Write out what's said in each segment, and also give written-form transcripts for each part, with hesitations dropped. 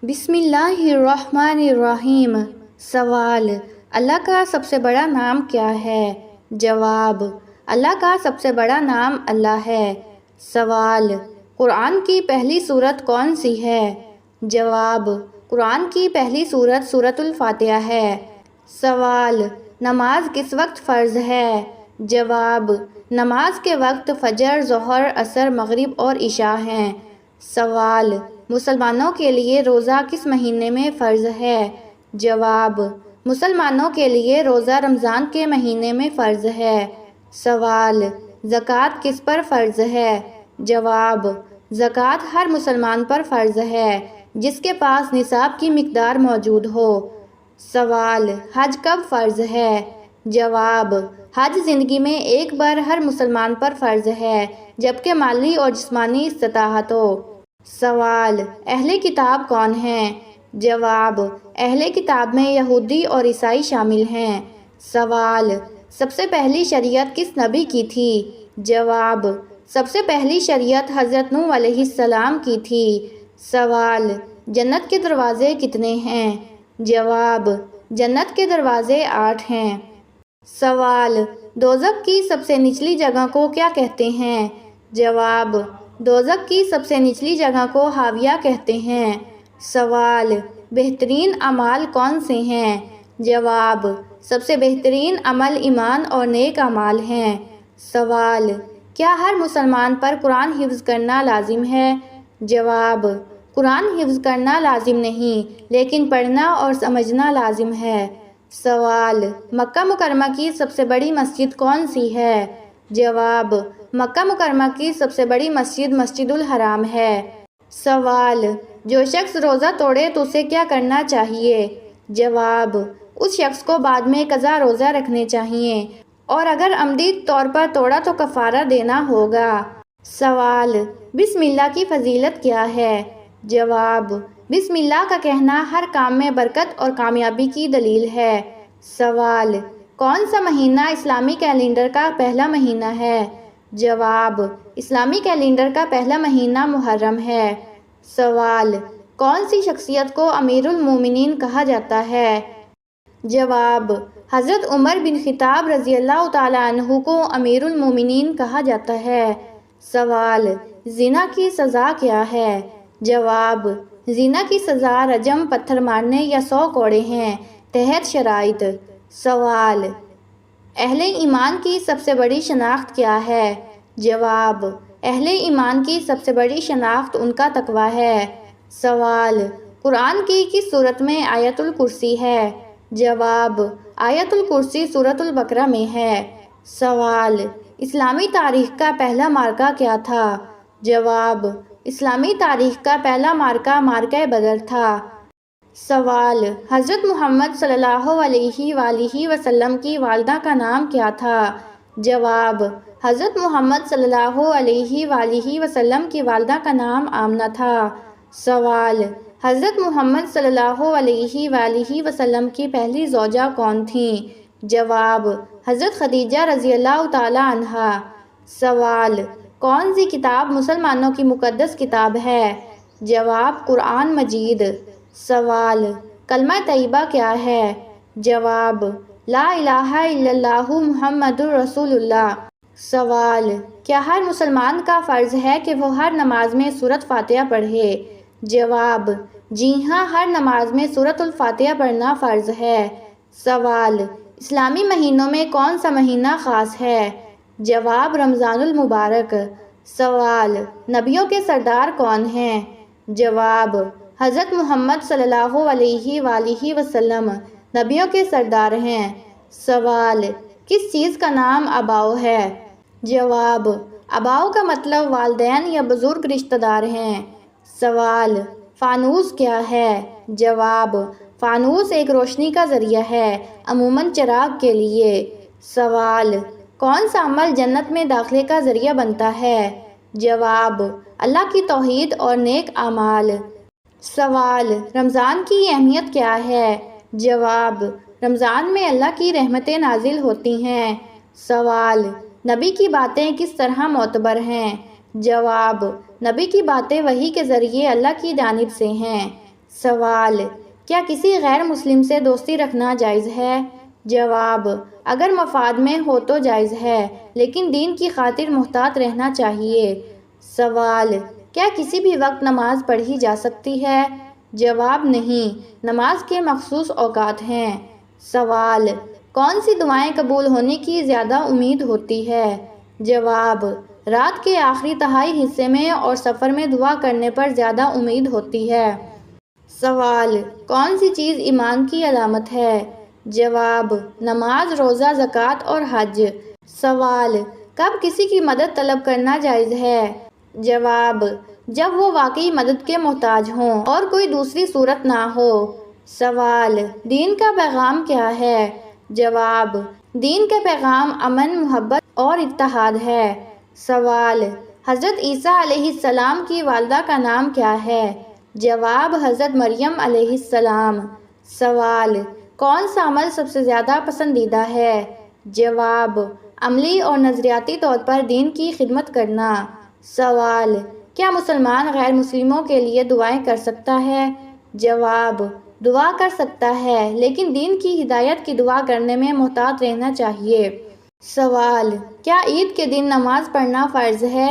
بسم اللہ الرحمن الرحیم۔ سوال: اللہ کا سب سے بڑا نام کیا ہے؟ جواب: اللہ کا سب سے بڑا نام اللہ ہے۔ سوال: قرآن کی پہلی سورت کون سی ہے؟ جواب: قرآن کی پہلی سورت سورۃ الفاتحہ ہے۔ سوال: نماز کس وقت فرض ہے؟ جواب: نماز کے وقت فجر، ظہر، عصر، مغرب اور عشاء ہیں۔ سوال: مسلمانوں کے لیے روزہ کس مہینے میں فرض ہے؟ جواب: مسلمانوں کے لیے روزہ رمضان کے مہینے میں فرض ہے۔ سوال: زکوٰۃ کس پر فرض ہے؟ جواب: زکوٰۃ ہر مسلمان پر فرض ہے جس کے پاس نصاب کی مقدار موجود ہو۔ سوال: حج کب فرض ہے؟ جواب: حج زندگی میں ایک بار ہر مسلمان پر فرض ہے جبکہ مالی اور جسمانی استطاعت ہو۔ سوال: اہل کتاب کون ہیں؟ جواب: اہل کتاب میں یہودی اور عیسائی شامل ہیں۔ سوال: سب سے پہلی شریعت کس نبی کی تھی؟ جواب: سب سے پہلی شریعت حضرت نوح علیہ السلام کی تھی۔ سوال: جنت کے دروازے کتنے ہیں؟ جواب: جنت کے دروازے 8 ہیں۔ سوال: دوزخ کی سب سے نچلی جگہ کو کیا کہتے ہیں؟ جواب: دوزخ کی سب سے نچلی جگہ کو حاویہ کہتے ہیں۔ سوال: بہترین اعمال کون سے ہیں؟ جواب: سب سے بہترین عمل ایمان اور نیک اعمال ہیں۔ سوال: کیا ہر مسلمان پر قرآن حفظ کرنا لازم ہے؟ جواب: قرآن حفظ کرنا لازم نہیں لیکن پڑھنا اور سمجھنا لازم ہے۔ سوال: مکہ مکرمہ کی سب سے بڑی مسجد کون سی ہے؟ جواب: مکہ مکرمہ کی سب سے بڑی مسجد مسجد الحرام ہے۔ سوال: جو شخص روزہ توڑے تو اسے کیا کرنا چاہیے؟ جواب: اس شخص کو بعد میں قضا روزہ رکھنے چاہیے اور اگر عمدی طور پر توڑا تو کفارہ دینا ہوگا۔ سوال: بسم اللہ کی فضیلت کیا ہے؟ جواب: بسم اللہ کا کہنا ہر کام میں برکت اور کامیابی کی دلیل ہے۔ سوال: کون سا مہینہ اسلامی کیلنڈر کا پہلا مہینہ ہے؟ جواب: اسلامی کیلنڈر کا پہلا مہینہ محرم ہے۔ سوال: کون سی شخصیت کو امیر المومنین کہا جاتا ہے؟ جواب: حضرت عمر بن خطاب رضی اللہ تعالیٰ عنہ کو امیر المومنین کہا جاتا ہے۔ سوال: زنا کی سزا کیا ہے؟ جواب: زنا کی سزا رجم، پتھر مارنے یا 100 کوڑے ہیں تحت شرائط۔ سوال: اہل ایمان کی سب سے بڑی شناخت کیا ہے؟ جواب: اہل ایمان کی سب سے بڑی شناخت ان کا تقویٰ ہے۔ سوال: قرآن کی کس سورت میں آیت الکرسی ہے؟ جواب: آیت الکرسی سورۃ البقرہ میں ہے۔ سوال: اسلامی تاریخ کا پہلا معرکہ کیا تھا؟ جواب: اسلامی تاریخ کا پہلا معرکہ معرکہ بدر تھا۔ سوال: حضرت محمد صلی اللہ علیہ وآلہ وسلم کی والدہ کا نام کیا تھا؟ جواب: حضرت محمد صلی اللہ علیہ وآلہ وسلم کی والدہ کا نام آمنہ تھا۔ سوال: حضرت محمد صلی اللہ علیہ وآلہ وسلم کی پہلی زوجہ کون تھیں؟ جواب: حضرت خدیجہ رضی اللہ تعالی عنہا۔ سوال: کون سی کتاب مسلمانوں کی مقدس کتاب ہے؟ جواب: قرآن مجید۔ سوال: کلمہ طیبہ کیا ہے؟ جواب: لا الہ الا اللہ محمد الرسول اللہ۔ سوال: کیا ہر مسلمان کا فرض ہے کہ وہ ہر نماز میں سورۃ فاتحہ پڑھے؟ جواب: جی ہاں، ہر نماز میں سورۃ الفاتحہ پڑھنا فرض ہے۔ سوال: اسلامی مہینوں میں کون سا مہینہ خاص ہے؟ جواب: رمضان المبارک۔ سوال: نبیوں کے سردار کون ہیں؟ جواب: حضرت محمد صلی اللہ علیہ وآلہ وسلم نبیوں کے سردار ہیں۔ سوال: کس چیز کا نام آباؤ ہے؟ جواب: آباؤ کا مطلب والدین یا بزرگ رشتہ دار ہیں۔ سوال: فانوس کیا ہے؟ جواب: فانوس ایک روشنی کا ذریعہ ہے، عموماً چراغ کے لیے۔ سوال: کون سا عمل جنت میں داخلے کا ذریعہ بنتا ہے؟ جواب: اللہ کی توحید اور نیک اعمال۔ سوال: رمضان کی اہمیت کیا ہے؟ جواب: رمضان میں اللہ کی رحمتیں نازل ہوتی ہیں۔ سوال: نبی کی باتیں کس طرح معتبر ہیں؟ جواب: نبی کی باتیں وحی کے ذریعے اللہ کی جانب سے ہیں۔ سوال، کیا کسی غیر مسلم سے دوستی رکھنا جائز ہے؟ جواب، اگر مفاد میں ہو تو جائز ہے، لیکن دین کی خاطر محتاط رہنا چاہیے۔ سوال، کیا کسی بھی وقت نماز پڑھی جا سکتی ہے؟ جواب، نہیں، نماز کے مخصوص اوقات ہیں۔ سوال، کون سی دعائیں قبول ہونے کی زیادہ امید ہوتی ہے؟ جواب، رات کے آخری تہائی حصے میں اور سفر میں دعا کرنے پر زیادہ امید ہوتی ہے۔ سوال، کون سی چیز ایمان کی علامت ہے؟ جواب، نماز، روزہ، زکوٰۃ اور حج۔ سوال، کب کسی کی مدد طلب کرنا جائز ہے؟ جواب، جب وہ واقعی مدد کے محتاج ہوں اور کوئی دوسری صورت نہ ہو۔ سوال، دین کا پیغام کیا ہے؟ جواب، دین کا پیغام امن، محبت اور اتحاد ہے۔ سوال، حضرت عیسیٰ علیہ السلام کی والدہ کا نام کیا ہے؟ جواب، حضرت مریم علیہ السلام۔ سوال، کون سا عمل سب سے زیادہ پسندیدہ ہے؟ جواب، عملی اور نظریاتی طور پر دین کی خدمت کرنا۔ سوال، کیا مسلمان غیر مسلموں کے لیے دعائیں کر سکتا ہے؟ جواب، دعا کر سکتا ہے، لیکن دین کی ہدایت کی دعا کرنے میں محتاط رہنا چاہیے۔ سوال، کیا عید کے دن نماز پڑھنا فرض ہے؟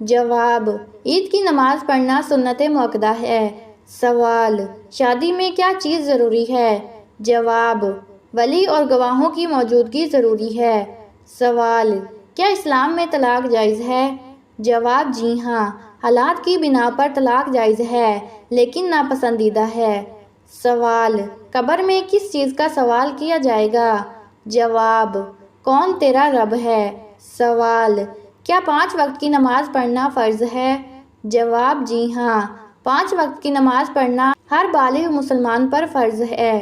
جواب، عید کی نماز پڑھنا سنت مؤکدہ ہے۔ سوال، شادی میں کیا چیز ضروری ہے؟ جواب، ولی اور گواہوں کی موجودگی ضروری ہے۔ سوال، کیا اسلام میں طلاق جائز ہے؟ جواب، جی ہاں، حالات کی بنا پر طلاق جائز ہے، لیکن ناپسندیدہ ہے۔ سوال، قبر میں کس چیز کا سوال کیا جائے گا؟ جواب، کون تیرا رب ہے؟ سوال، کیا 5 وقت کی نماز پڑھنا فرض ہے؟ جواب، جی ہاں، 5 وقت کی نماز پڑھنا ہر بالغ مسلمان پر فرض ہے۔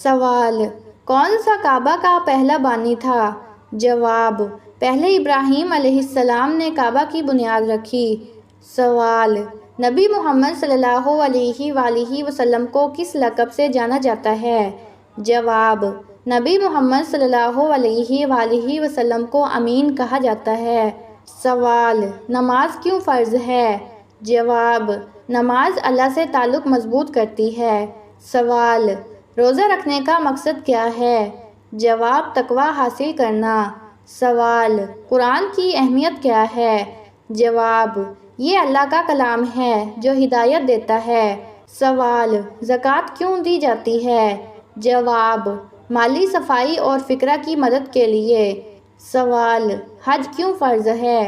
سوال، کون سا کعبہ کا پہلا بانی تھا؟ جواب، پہلے ابراہیم علیہ السلام نے کعبہ کی بنیاد رکھی۔ سوال، نبی محمد صلی اللہ علیہ وآلہ وسلم کو کس لقب سے جانا جاتا ہے؟ جواب، نبی محمد صلی اللہ علیہ وآلہ وسلم کو امین کہا جاتا ہے۔ سوال، نماز کیوں فرض ہے؟ جواب، نماز اللہ سے تعلق مضبوط کرتی ہے۔ سوال، روزہ رکھنے کا مقصد کیا ہے؟ جواب، تقویٰ حاصل کرنا۔ سوال، قرآن کی اہمیت کیا ہے؟ جواب، یہ اللہ کا کلام ہے جو ہدایت دیتا ہے۔ سوال، زکوٰۃ کیوں دی جاتی ہے؟ جواب، مالی صفائی اور فقراء کی مدد کے لیے۔ سوال، حج کیوں فرض ہے؟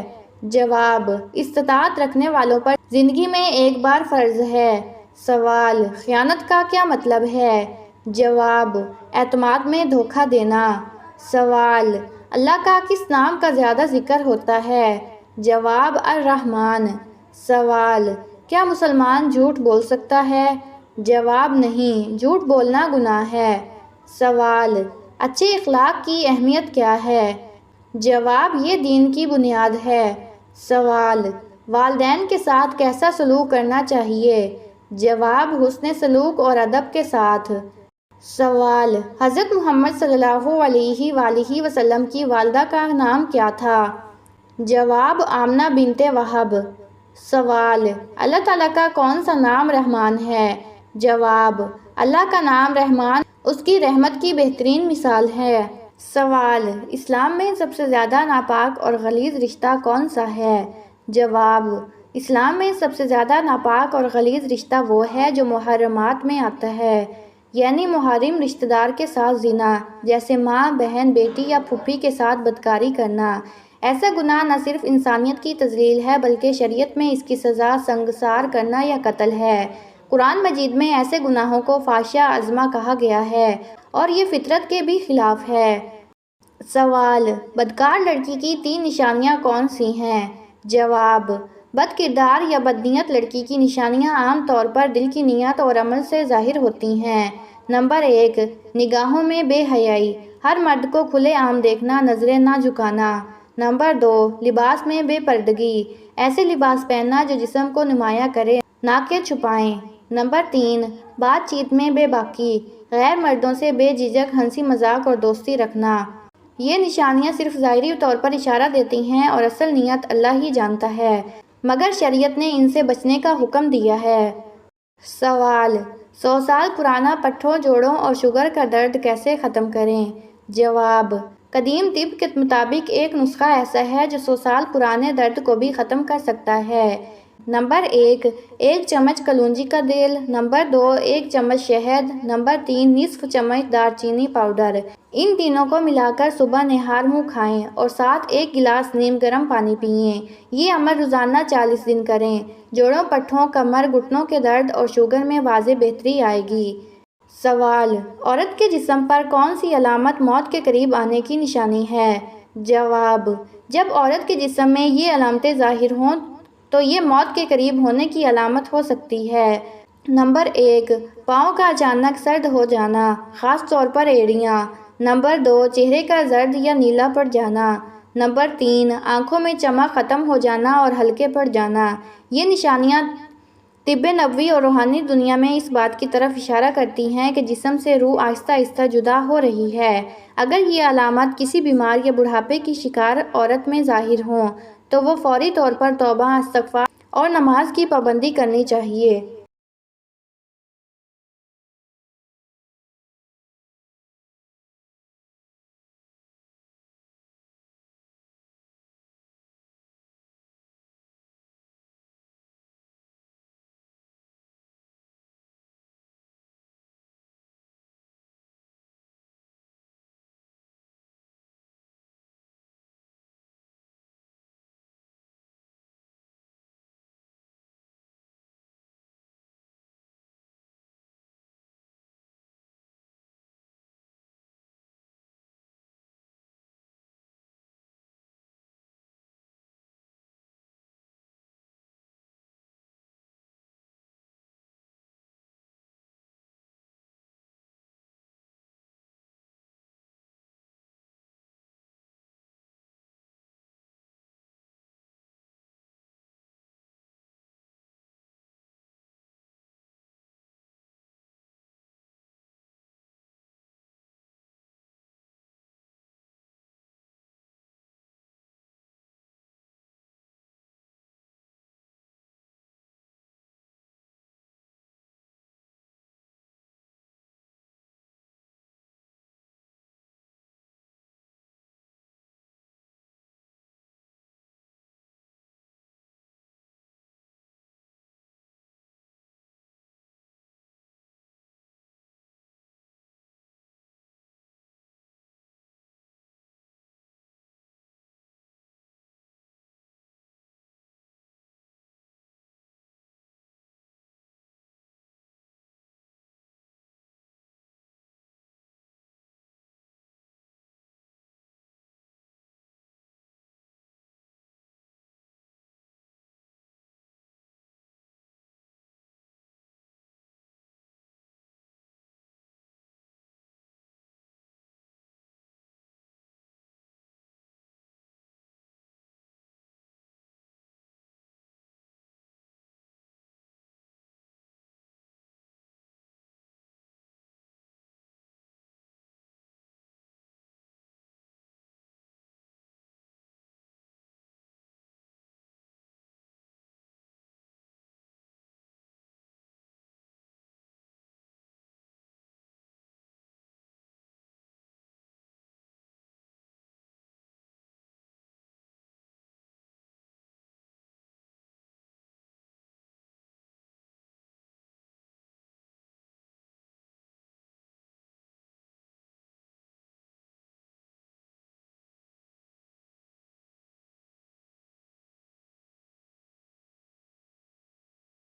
جواب، استطاعت رکھنے والوں پر زندگی میں ایک بار فرض ہے۔ سوال، خیانت کا کیا مطلب ہے؟ جواب، اعتماد میں دھوکہ دینا۔ سوال، اللہ کا کس نام کا زیادہ ذکر ہوتا ہے؟ جواب، الرحمن۔ سوال، کیا مسلمان جھوٹ بول سکتا ہے؟ جواب، نہیں، جھوٹ بولنا گناہ ہے۔ سوال، اچھے اخلاق کی اہمیت کیا ہے؟ جواب، یہ دین کی بنیاد ہے۔ سوال، والدین کے ساتھ کیسا سلوک کرنا چاہیے؟ جواب، حسن سلوک اور ادب کے ساتھ۔ سوال، حضرت محمد صلی اللہ علیہ وآلہ وسلم کی والدہ کا نام کیا تھا؟ جواب، آمنہ بنت وہب۔ سوال، اللہ تعالیٰ کا کون سا نام رحمان ہے؟ جواب، اللہ کا نام رحمان اس کی رحمت کی بہترین مثال ہے۔ سوال، اسلام میں سب سے زیادہ ناپاک اور غلیظ رشتہ کون سا ہے؟ جواب، اسلام میں سب سے زیادہ ناپاک اور غلیظ رشتہ وہ ہے جو محرمات میں آتا ہے، یعنی محرم رشتہ دار کے ساتھ زنا، جیسے ماں، بہن، بیٹی یا پھوپھی کے ساتھ بدکاری کرنا۔ ایسا گناہ نہ صرف انسانیت کی تذلیل ہے بلکہ شریعت میں اس کی سزا سنگسار کرنا یا قتل ہے۔ قرآن مجید میں ایسے گناہوں کو فاحشہ عظمہ کہا گیا ہے اور یہ فطرت کے بھی خلاف ہے۔ سوال، بدکار لڑکی کی 3 نشانیاں کون سی ہیں؟ جواب، بد کردار یا بدنیت لڑکی کی نشانیاں عام طور پر دل کی نیت اور عمل سے ظاہر ہوتی ہیں۔ نمبر 1، نگاہوں میں بے حیائی، ہر مرد کو کھلے عام دیکھنا، نظریں نہ جھکانا۔ نمبر 2، لباس میں بے پردگی، ایسے لباس پہننا جو جسم کو نمایاں کرے، ناک چھپائیں۔ نمبر 3، بات چیت میں بے باکی، غیر مردوں سے بے جھجک ہنسی مذاق اور دوستی رکھنا۔ یہ نشانیاں صرف ظاہری طور پر اشارہ دیتی ہیں اور اصل نیت اللہ ہی جانتا ہے، مگر شریعت نے ان سے بچنے کا حکم دیا ہے۔ سوال، 100 سال پرانا پٹھوں، جوڑوں اور شوگر کا درد کیسے ختم کریں؟ جواب: قدیم طب کے مطابق ایک نسخہ ایسا ہے جو 100 سال پرانے درد کو بھی ختم کر سکتا ہے۔ نمبر 1، 1 چمچ کلونجی کا تیل۔ نمبر 2، 1 چمچ شہد۔ نمبر 3، نصف چمچ دار چینی پاؤڈر۔ ان تینوں کو ملا کر صبح نہار منہ کھائیں اور ساتھ 1 گلاس نیم گرم پانی پئیں۔ یہ عمل روزانہ 40 دن کریں۔ جوڑوں، پٹھوں، کمر، گھٹنوں کے درد اور شوگر میں واضح بہتری آئے گی۔ سوال: عورت کے جسم پر کون سی علامت موت کے قریب آنے کی نشانی ہے؟ جواب: جب عورت کے جسم میں یہ علامتیں ظاہر ہوں تو یہ موت کے قریب ہونے کی علامت ہو سکتی ہے۔ نمبر 1، پاؤں کا اچانک سرد ہو جانا، خاص طور پر ایڑیاں۔ نمبر 2، چہرے کا زرد یا نیلا پڑ جانا۔ نمبر 3، آنکھوں میں چمک ختم ہو جانا اور ہلکے پڑ جانا۔ یہ نشانیاں طب نبوی اور روحانی دنیا میں اس بات کی طرف اشارہ کرتی ہیں کہ جسم سے روح آہستہ آہستہ جدا ہو رہی ہے۔ اگر یہ علامات کسی بیمار یا بڑھاپے کی شکار عورت میں ظاہر ہوں تو وہ فوری طور پر توبہ، استغفار اور نماز کی پابندی کرنی چاہیے۔